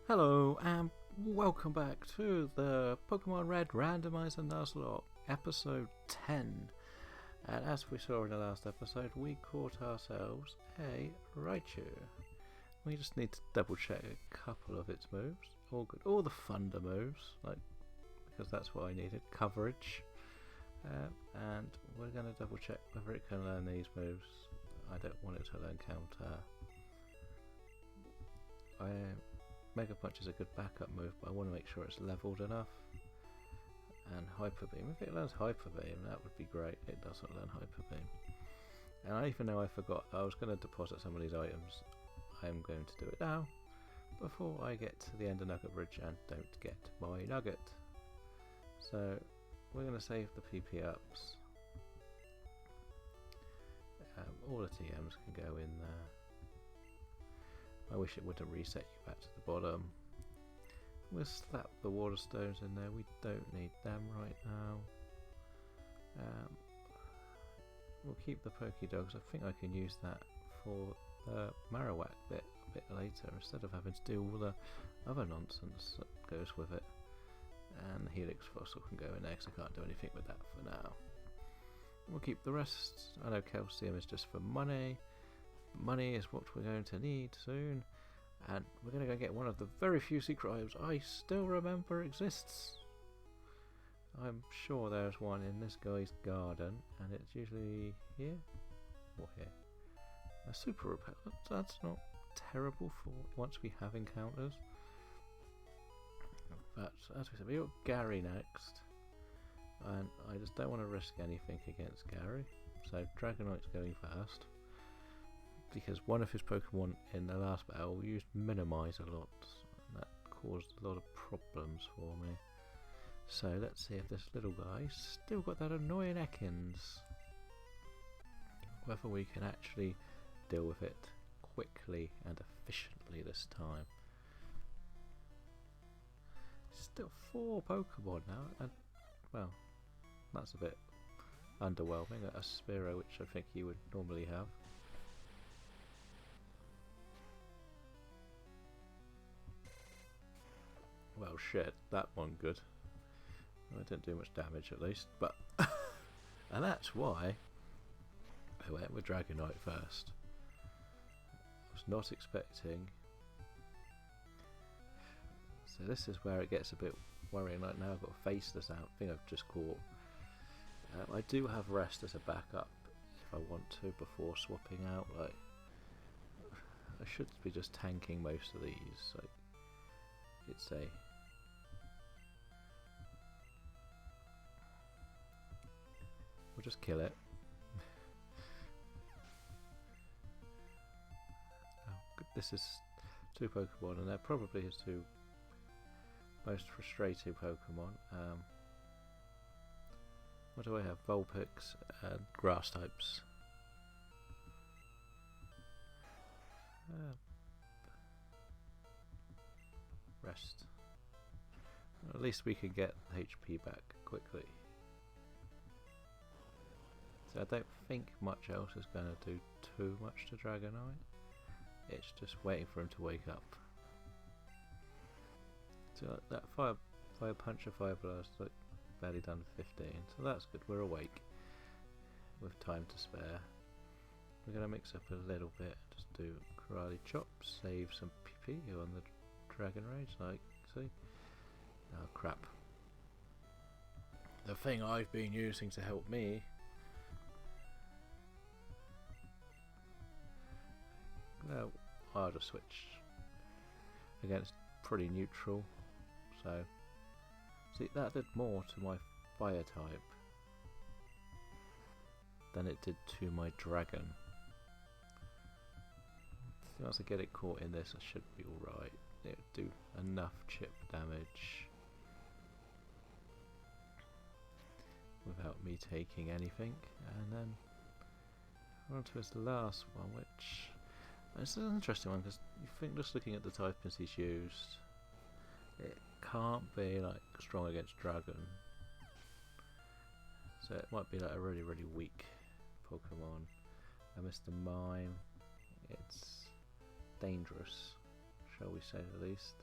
Hello and welcome back to the Pokemon Red Randomise Nuzlocke episode 10. And as we saw in the last episode, we caught ourselves a Raichu. We just need to double check a couple of its moves. All good. All the Thunder moves, because that's what I needed. Coverage. And we're going to double check whether it can learn these moves. I don't want it to learn Counter. Mega Punch is a good backup move, but I want to make sure it's leveled enough. And Hyper Beam. If it learns Hyper Beam, that would be great. It doesn't learn Hyper Beam. And even though I forgot I was going to deposit some of these items, I'm going to do it now before I get to the end of Nugget Bridge and don't get my nugget. So we're going to save the PP ups. All the TMs can go in there. I wish it wouldn't reset you back to the bottom. We'll slap the water stones in there. We don't need them right now. We'll keep the Pokédogs. I think I can use that for the Marowak bit a bit later instead of having to do all the other nonsense that goes with it. And the Helix Fossil can go in there because I can't do anything with that for now. We'll keep the rest. I know Calcium is just for money. Money is what we're going to need soon, and we're going to go get one of the very few secret items I still remember exists. I'm sure there's one in this guy's garden, and it's usually here or here. A super repellent. That's not terrible for once we have encounters. But as we said, we got Gary next, and I just don't want to risk anything against Gary, so Dragonite's going first. Because one of his Pokemon in the last battle used Minimize a lot, and that caused a lot of problems for me. So let's see if this little guy's still got that annoying Ekans. Whether we can actually deal with it quickly and efficiently this time. Still 4 Pokemon now, and well, that's a bit underwhelming. A Spearow, which I think you would normally have. Well, shit, that one good. I didn't do much damage at least, but and that's why I went with Dragonite first. I was not expecting. So this is where it gets a bit worrying. Like now I've got to face this out. Thing I've just caught. I do have Rest as a backup if I want to before swapping out. Like I should be just tanking most of these. Like it's a we'll just kill it. Oh, this is 2 Pokemon, and they're probably his 2 most frustrating Pokemon. What do I have? Vulpix and Grass types. Rest. At least we can get HP back quickly. So I don't think much else is going to do too much to Dragonite. It's just waiting for him to wake up. So that Fire Punch or Fire Blast, like barely done 15, so that's good. We're awake with time to spare. We're going to mix up a little bit. Just do Karate Chop, save some PP on the Dragon Rage, like see. Oh crap! The thing I've been using to help me. No, I'll just switch against pretty neutral. So, see, that did more to my fire type than it did to my dragon. Once I get it caught in this, I should be alright. It would do enough chip damage without me taking anything. And then on to his last one, which it's an interesting one because you think just looking at the typings he's used, it can't be like strong against dragon. So it might be like a really weak Pokemon. Mr. Mime, it's dangerous, shall we say the least.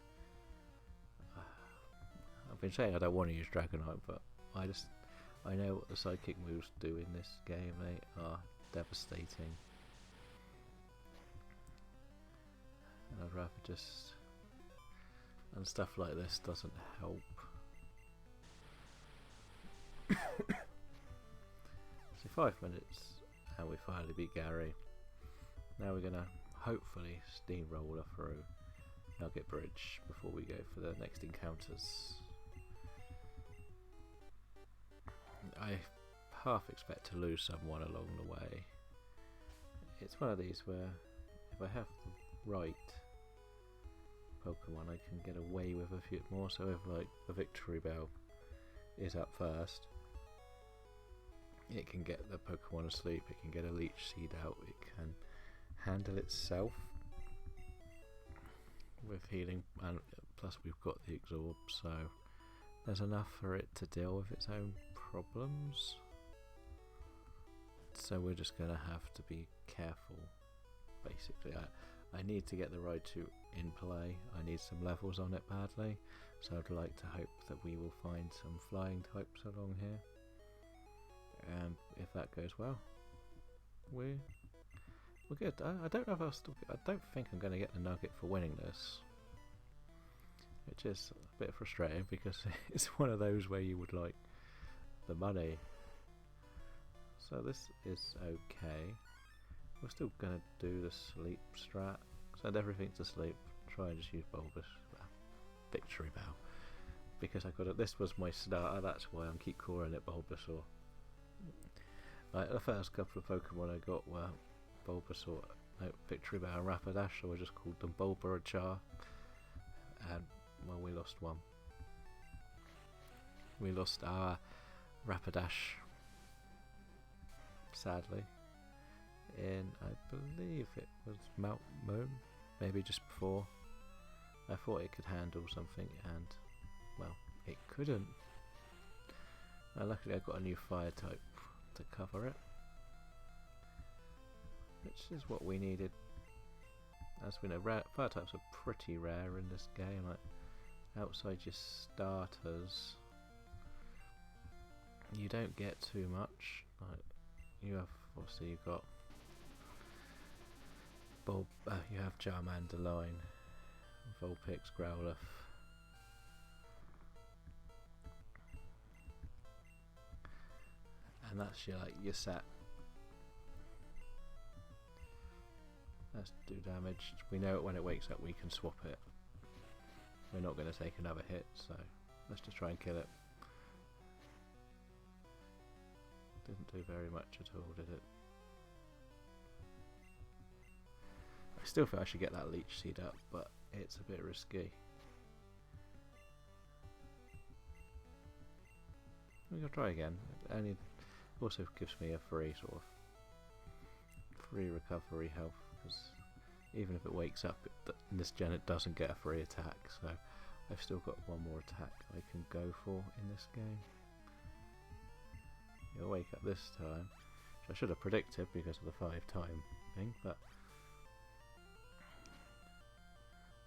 I've been saying I don't want to use Dragonite, but I know what the psychic moves do in this game. They are devastating. And I'd rather just... And stuff like this doesn't help. So 5 minutes and we finally beat Gary. Now we're gonna hopefully steamroller through Nugget Bridge before we go for the next encounters. I half expect to lose someone along the way. It's one of these where if I have the right Pokemon I can get away with a few more, so if like the Victory Bell is up first, it can get the Pokemon asleep, it can get a Leech Seed out, it can handle itself with healing, and plus we've got the Absorb, so there's enough for it to deal with its own problems. So we're just going to have to be careful, basically. I need to get the Raichu in play, I need some levels on it badly, so I'd like to hope that we will find some flying types along here, and if that goes well, we're good. I don't know if I don't think I'm going to get the nugget for winning this, which is a bit frustrating because it's one of those where you would like the money. So this is okay. We're still going to do the sleep strat, send everything to sleep, try and just use Bulbous, Victory Bell, because I got it. This was my starter, that's why I keep calling it Bulbasaur. Like the first couple of Pokemon I got were Bulbasaur, no, Victory Bell and Rapidash, so I just called them Bulbachar, and well, we lost one. We lost our Rapidash, sadly, in I believe it was Mount Moon, maybe just before. I thought it could handle something and well, it couldn't. Luckily I got a new fire type to cover it, which is what we needed. As we know, fire types are pretty rare in this game, like outside your starters you don't get too much. Like you have, obviously you've got you have Charmander line, Vulpix, Growlithe, and that's your your set. Let's do damage. We know it when it wakes up we can swap it. We're not going to take another hit, so let's just try and kill it. Didn't do very much at all, did it? I still feel I should get that Leech Seed up, but it's a bit risky. We're going to try again. It only also gives me a free recovery health, because even if it wakes up in this gen it doesn't get a free attack, so I've still got one more attack I can go for in this game. It'll wake up this time, which I should have predicted because of the 5-time thing, but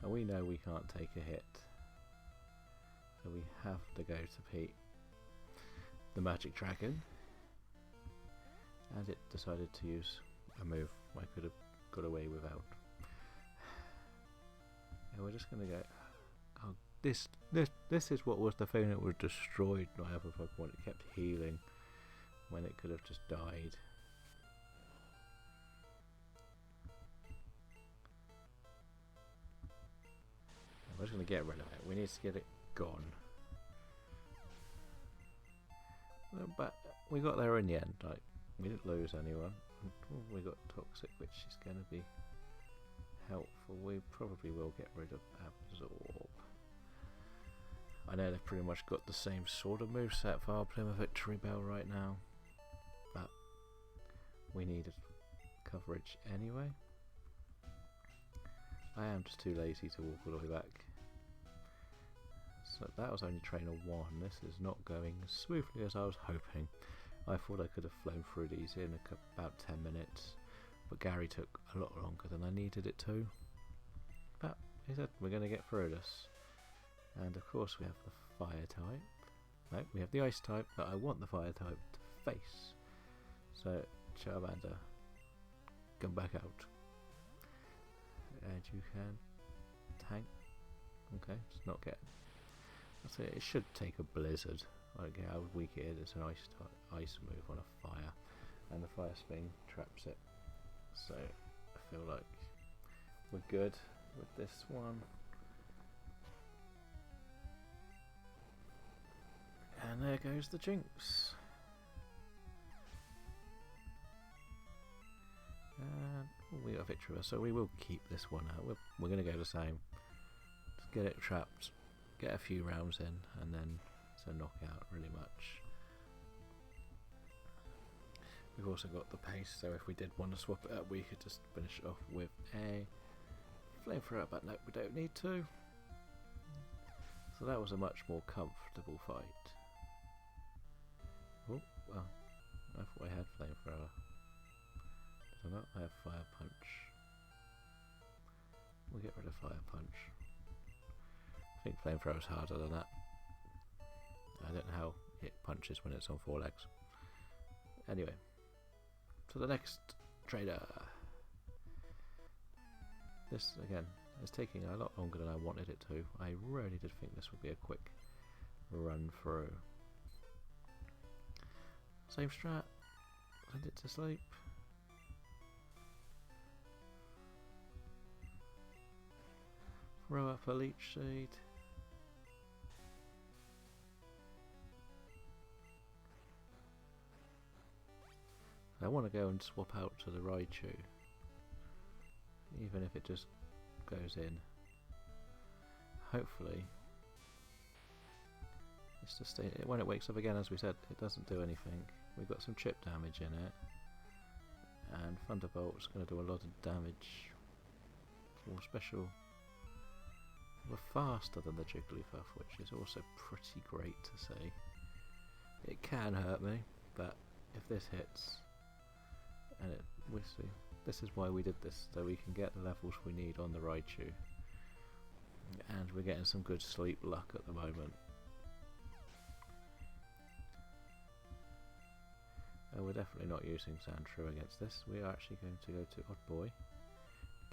and we know we can't take a hit, so we have to go to Pete the Magic Dragon, and it decided to use a move I could have got away without. And we're just gonna go. Oh, this is what was the thing that was destroyed my other Pokemon. It kept healing when it could have just died. And we're just gonna get rid of it. We need to get it gone. But we got there in the end. Like, we didn't lose anyone. We got Toxic, which is going to be helpful. We probably will get rid of Absorb. I know they've pretty much got the same sort of moveset for our Plymouth Victory Bell right now, but we needed coverage anyway. I am just too lazy to walk all the way back. So that was only trainer 1. This is not going as smoothly as I was hoping. I thought I could have flown through these in about 10 minutes, but Gary took a lot longer than I needed it to. But he said we're going to get through this, and of course we have the fire type. No, we have the ice type, but I want the fire type to face. So, Charmander, come back out. And you can tank. Okay, it's not getting. I'll say it should take a blizzard. I don't care how weak it is. It's an ice move on a fire, and the fire spin traps it. So I feel like we're good with this one. And there goes the Jinx. And we got a victory, so we will keep this one out. We're going to go the same. Just get it trapped, get a few rounds in, and then it's a knockout really much. We've also got the pace, so if we did want to swap it up, we could just finish it off with a flamethrower, but no, we don't need to. So that was a much more comfortable fight. Oh, well, I thought I had flamethrower. Did I not? I have fire punch. We'll get rid of fire punch. I think flamethrower is harder than that. I don't know how it punches when it's on 4 legs. Anyway, to the next trader. This again is taking a lot longer than I wanted it to. I really did think this would be a quick run through. Same strat. Send it to sleep. Throw up a leech seed. I want to go and swap out to the Raichu, even if it just goes in. Hopefully, it's just when it wakes up again, as we said, it doesn't do anything. We've got some chip damage in it, and Thunderbolt's going to do a lot of damage. More special. We're faster than the Jigglypuff, which is also pretty great to see. It can hurt me, but if this hits, and we see, this is why we did this, so we can get the levels we need on the Raichu, and we're getting some good sleep luck at the moment. And we're definitely not using Sandshrew against this. We are actually going to go to Odd Boy,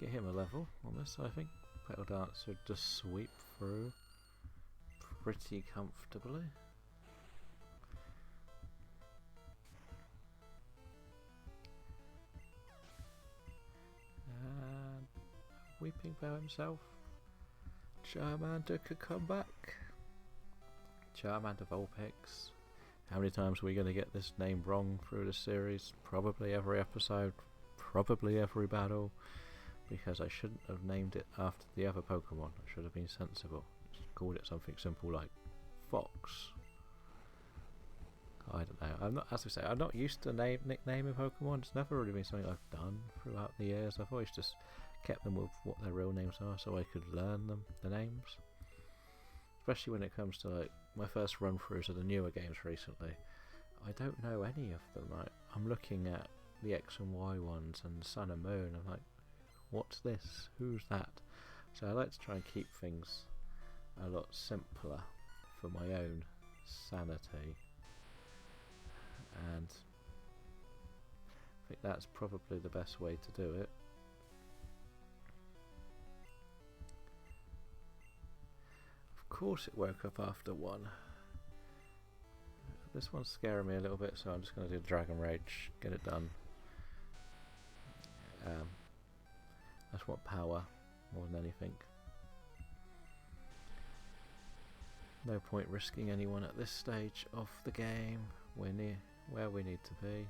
get him a level on this. I think Petal Dance should just sweep through pretty comfortably. And Weeping Bear himself. Charmander could come back. Charmander Vulpix. How many times are we going to get this name wrong through the series? Probably every episode, probably every battle, because I shouldn't have named it after the other Pokemon. I should have been sensible. Just called it something simple like Fox. I don't know. I'm not, as we say, I'm not used to nicknaming Pokemon. It's never really been something I've done throughout the years. I've always just kept them with what their real names are, so I could learn the names. Especially when it comes to like my first run throughs of the newer games recently. I don't know any of them. I'm looking at the X and Y ones and Sun and Moon. I'm like, what's this? Who's that? So I like to try and keep things a lot simpler for my own sanity. And I think that's probably the best way to do it. Of course it woke up after one. This one's scaring me a little bit, so I'm just going to do Dragon Rage, get it done. I just want power more than anything. No point risking anyone at this stage of the game. We're near where we need to be.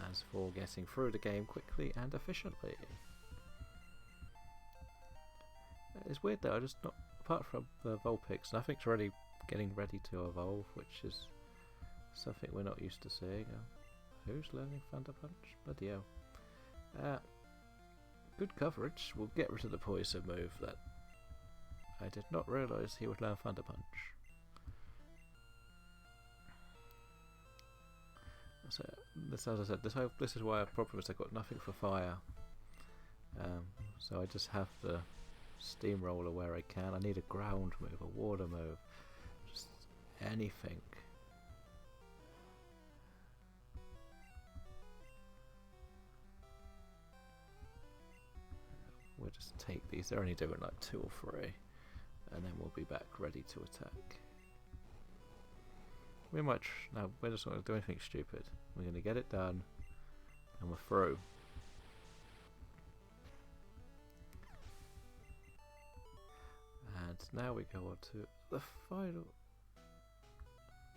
As for getting through the game quickly and efficiently. It's weird though, I just not, apart from the Vulpix, nothing's really getting ready to evolve, which is something we're not used to seeing. Who's learning Thunder Punch? Bloody hell. Good coverage. We'll get rid of the poison move that I did not realise he would learn Thunder Punch. So this, as I said, this is why our problem is I've got nothing for fire. So I just have the steamroller where I can. I need a ground move, a water move, just anything. We'll just take these. They're only doing like 2 or 3, and then we'll be back ready to attack. We might. No, we're just not going to do anything stupid. We're going to get it done, and we're through. And now we go on to the final.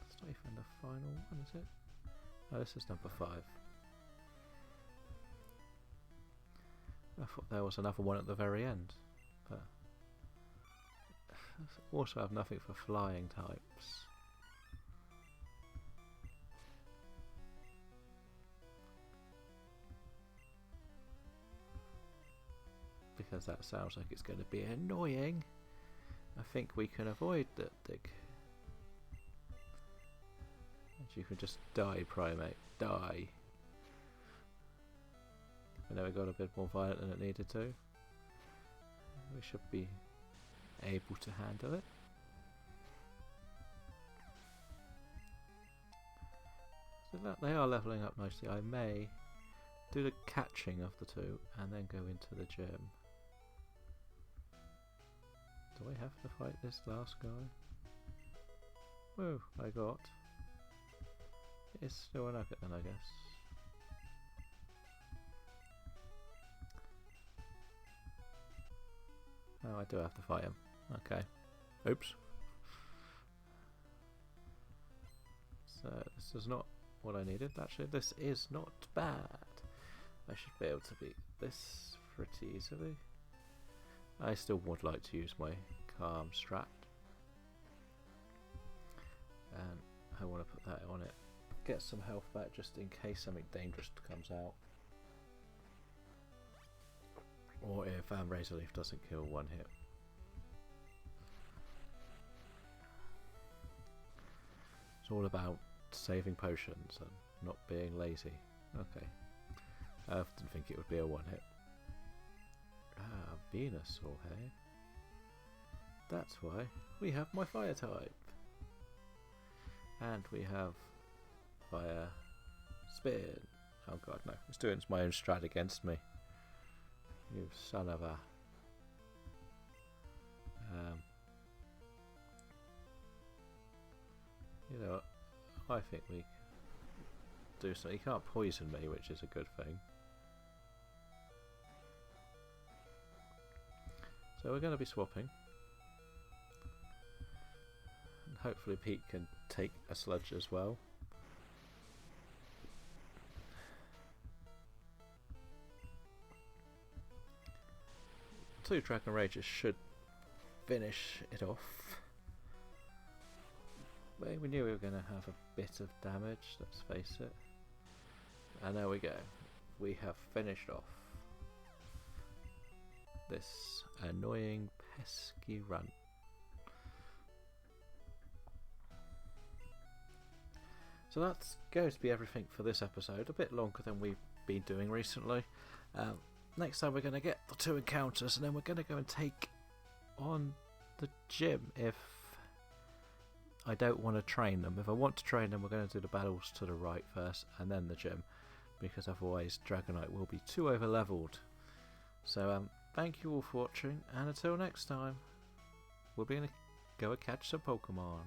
It's not even the final one, is it? No, this is number 5. I thought there was another one at the very end, but I also have nothing for flying types. Because that sounds like it's going to be annoying. I think we can avoid that dig. And you can just die, primate. Die. I know it got a bit more violent than it needed to. We should be able to handle it. So that they are levelling up nicely. I may do the catching of the 2 and then go into the gym. Do I have to fight this last guy? Whoa, I got. It's still a nugget then, I guess. Oh, I do have to fight him. Okay. Oops. So, this is not what I needed. Actually, this is not bad. I should be able to beat this pretty easily. I still would like to use my calm strat. And I want to put that on it. Get some health back just in case something dangerous comes out. Or if Razor Leaf doesn't kill 1 hit. It's all about saving potions and not being lazy. Okay. I often think it would be a 1 hit. Ah, Venusaur, hey? That's why we have my fire type. And we have fire spin. Oh god, no. It's doing my own strat against me. You son of a... you know, I think we do something. He can't poison me, which is a good thing. So we're going to be swapping. And hopefully Pete can take a sludge as well. Two Dragon Rages should finish it off. But we knew we were going to have a bit of damage, let's face it. And there we go. We have finished off this annoying, pesky run. So that's going to be everything for this episode. A bit longer than we've been doing recently. Next time we're going to get the 2 encounters, and then we're going to go and take on the gym if I don't want to train them. If I want to train them, we're going to do the battles to the right first, and then the gym, because otherwise Dragonite will be too over leveled. So thank you all for watching, and until next time, we'll be going to go and catch some Pokemon.